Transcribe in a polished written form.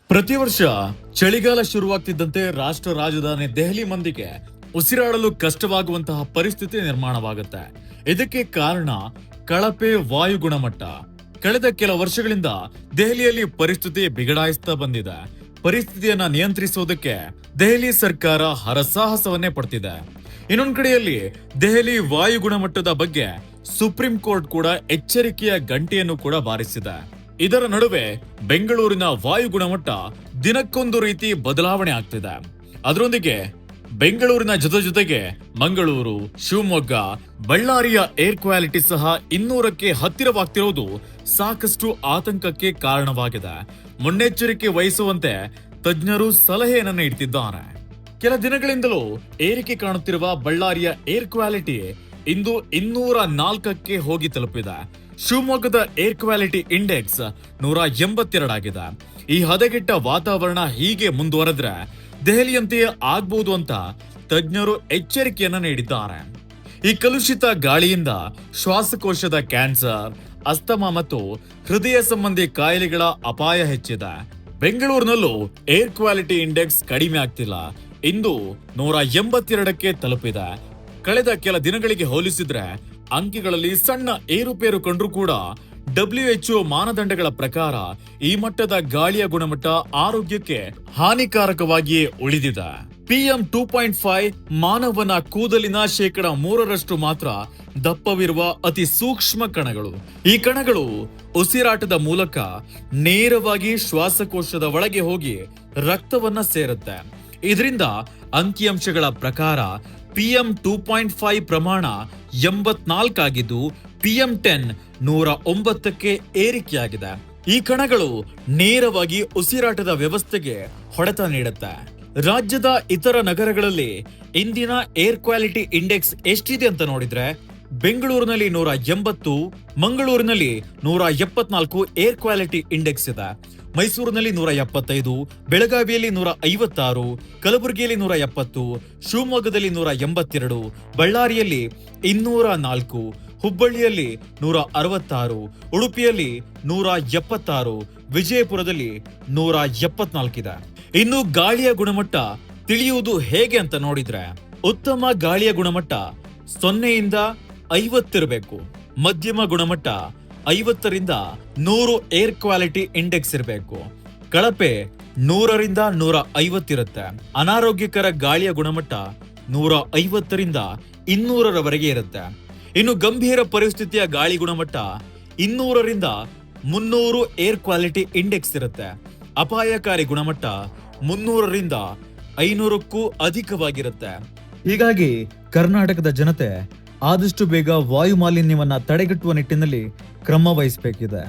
ಪ್ರತಿ ವರ್ಷ ಚಳಿಗಾಲ ಶುರುವಾಗ್ತಿದ್ದಂತೆ ರಾಷ್ಟ್ರ ರಾಜಧಾನಿ ದೆಹಲಿ ಮಂದಿಗೆ ಉಸಿರಾಡಲು ಕಷ್ಟವಾಗುವಂತಹ ಪರಿಸ್ಥಿತಿ ನಿರ್ಮಾಣವಾಗುತ್ತೆ. ಇದಕ್ಕೆ ಕಾರಣ ಕಳಪೆ ವಾಯು ಗುಣಮಟ್ಟ. ಕಳೆದ ಕೆಲ ವರ್ಷಗಳಿಂದ ದೆಹಲಿಯಲ್ಲಿ ಪರಿಸ್ಥಿತಿ ಬಿಗಡಾಯಿಸ್ತಾ ಬಂದಿದೆ. ಪರಿಸ್ಥಿತಿಯನ್ನ ನಿಯಂತ್ರಿಸುವುದಕ್ಕೆ ದೆಹಲಿ ಸರ್ಕಾರ ಹರಸಾಹಸವನ್ನೇ ಪಡ್ತಿದೆ. ಇನ್ನೊಂದು ಕಡೆಯಲ್ಲಿ ದೆಹಲಿ ವಾಯು ಗುಣಮಟ್ಟದ ಬಗ್ಗೆ ಸುಪ್ರೀಂ ಕೋರ್ಟ್ ಕೂಡ ಎಚ್ಚರಿಕೆಯ ಗಂಟೆಯನ್ನು ಕೂಡ ಬಾರಿಸಿದೆ. ಇದರ ನಡುವೆ ಬೆಂಗಳೂರಿನ ವಾಯು ಗುಣಮಟ್ಟ ದಿನಕ್ಕೊಂದು ರೀತಿ ಬದಲಾವಣೆ ಆಗ್ತಿದೆ. ಅದರೊಂದಿಗೆ ಬೆಂಗಳೂರಿನ ಜೊತೆಗೆ ಮಂಗಳೂರು, ಶಿವಮೊಗ್ಗ, ಬಳ್ಳಾರಿಯ ಏರ್ ಕ್ವಾಲಿಟಿ ಸಹ 200ಕ್ಕೆ ಹತ್ತಿರವಾಗ್ತಿರುವುದು ಸಾಕಷ್ಟು ಆತಂಕಕ್ಕೆ ಕಾರಣವಾಗಿದೆ. ಮುನ್ನೆಚ್ಚರಿಕೆ ವಹಿಸುವಂತೆ ತಜ್ಞರು ಸಲಹೆಯನ್ನು ನೀಡುತ್ತಿದ್ದಾರೆ. ಕೆಲ ದಿನಗಳಿಂದಲೂ ಏರಿಕೆ ಕಾಣುತ್ತಿರುವ ಬಳ್ಳಾರಿಯ ಏರ್ ಕ್ವಾಲಿಟಿ ಇಂದು 204ಕ್ಕೆ ಹೋಗಿ ತಲುಪಿದೆ. ಶಿವಮೊಗ್ಗದ ಏರ್ ಕ್ವಾಲಿಟಿ ಇಂಡೆಕ್ಸ್ 182 ಆಗಿದೆ. ಈ ಹದಗೆಟ್ಟ ವಾತಾವರಣ ಹೀಗೆ ಮುಂದುವರೆದ್ರೆ ದೆಹಲಿಯಂತೆಯೇ ಆಗ್ಬಹುದು ಅಂತ ತಜ್ಞರು ಎಚ್ಚರಿಕೆಯನ್ನ ನೀಡಿದ್ದಾರೆ. ಈ ಕಲುಷಿತ ಗಾಳಿಯಿಂದ ಶ್ವಾಸಕೋಶದ ಕ್ಯಾನ್ಸರ್, ಅಸ್ತಮಾ ಮತ್ತು ಹೃದಯ ಸಂಬಂಧಿ ಕಾಯಿಲೆಗಳ ಅಪಾಯ ಹೆಚ್ಚಿದೆ. ಬೆಂಗಳೂರಿನಲ್ಲೂ ಏರ್ ಕ್ವಾಲಿಟಿ ಇಂಡೆಕ್ಸ್ ಕಡಿಮೆ ಆಗ್ತಿಲ್ಲ. ಇಂದು 182ಕ್ಕೆ ತಲುಪಿದೆ. ಕಳೆದ ಕೆಲ ದಿನಗಳಿಗೆ ಹೋಲಿಸಿದ್ರೆ ಅಂಕಿಗಳಲ್ಲಿ ಸಣ್ಣ ಏರುಪೇರು ಕಂಡ್ರೂ ಕೂಡ WHO ಮಾನದಂಡಗಳ ಪ್ರಕಾರ ಈ ಮಟ್ಟದ ಗಾಳಿಯ ಗುಣಮಟ್ಟ ಆರೋಗ್ಯಕ್ಕೆ ಹಾನಿಕಾರಕವಾಗಿಯೇ ಉಳಿದಿದೆ. PM 2.5 ಮಾನವನ ಕೂದಲಿನ 3% ಮಾತ್ರ ದಪ್ಪವಿರುವ ಅತಿ ಸೂಕ್ಷ್ಮ ಕಣಗಳು. ಈ ಕಣಗಳು ಉಸಿರಾಟದ ಮೂಲಕ ನೇರವಾಗಿ ಶ್ವಾಸಕೋಶದ ಒಳಗೆ ಹೋಗಿ ರಕ್ತವನ್ನ ಸೇರುತ್ತೆ. ಇದರಿಂದ ಅಂಕಿಅಂಶಗಳ ಪ್ರಕಾರ PM 2.5 ಪ್ರಮಾಣ 84 ಆಗಿದ್ದು PM 10 109ಕ್ಕೆ ಏರಿಕೆಯಾಗಿದೆ. ಈ ಕಣಗಳು ನೇರವಾಗಿ ಉಸಿರಾಟದ ವ್ಯವಸ್ಥೆಗೆ ಹೊಡೆತ ನೀಡುತ್ತೆ. ರಾಜ್ಯದ ಇತರ ನಗರಗಳಲ್ಲಿ ಇಂದಿನ ಏರ್ ಕ್ವಾಲಿಟಿ ಇಂಡೆಕ್ಸ್ ಎಷ್ಟಿದೆ ಅಂತ ನೋಡಿದ್ರೆ ಬೆಂಗಳೂರಿನಲ್ಲಿ 180, ಮಂಗಳೂರಿನಲ್ಲಿ 174 ಏರ್ ಕ್ವಾಲಿಟಿ ಇಂಡೆಕ್ಸ್ ಇದೆ. ಮೈಸೂರಿನಲ್ಲಿ 175, ಬೆಳಗಾವಿಯಲ್ಲಿ 156, ಕಲಬುರಗಿಯಲ್ಲಿ 170, ಶಿವಮೊಗ್ಗದಲ್ಲಿ 182, ಬಳ್ಳಾರಿಯಲ್ಲಿ 204, ಹುಬ್ಬಳ್ಳಿಯಲ್ಲಿ 166, ಉಡುಪಿಯಲ್ಲಿ 176, ವಿಜಯಪುರದಲ್ಲಿ 174 ಇದೆ. ಇನ್ನು ಗಾಳಿಯ ಗುಣಮಟ್ಟ ತಿಳಿಯುವುದು ಹೇಗೆ ಅಂತ ನೋಡಿದ್ರೆ ಉತ್ತಮ ಗಾಳಿಯ ಗುಣಮಟ್ಟ 0ರಿಂದ 50 ಇರಬೇಕು. ಮಧ್ಯಮ ಗುಣಮಟ್ಟ 50ರಿಂದ 100 ಏರ್ ಕ್ವಾಲಿಟಿ ಇಂಡೆಕ್ಸ್ ಇರಬೇಕು. ಕಳಪೆ 100ರಿಂದ 150 ಇರುತ್ತೆ. ಅನಾರೋಗ್ಯಕರ ಗಾಳಿಯ ಗುಣಮಟ್ಟ 150ರಿಂದ 200ರವರೆಗೆ ಇರುತ್ತೆ. ಇನ್ನು ಗಂಭೀರ ಪರಿಸ್ಥಿತಿಯ ಗಾಳಿ ಗುಣಮಟ್ಟ 200ರಿಂದ 300 ಏರ್ ಕ್ವಾಲಿಟಿ ಇಂಡೆಕ್ಸ್ ಇರುತ್ತೆ. ಅಪಾಯಕಾರಿ ಗುಣಮಟ್ಟ 300ರಿಂದ 500ಕ್ಕೂ ಅಧಿಕವಾಗಿರುತ್ತೆ. ಹೀಗಾಗಿ ಕರ್ನಾಟಕದ ಜನತೆ ಆದಷ್ಟು ಬೇಗ ವಾಯು ಮಾಲಿನ್ಯವನ್ನ ತಡೆಗಟ್ಟುವ ನಿಟ್ಟಿನಲ್ಲಿ ಕ್ರಮ ವಹಿಸಬೇಕಿದೆ.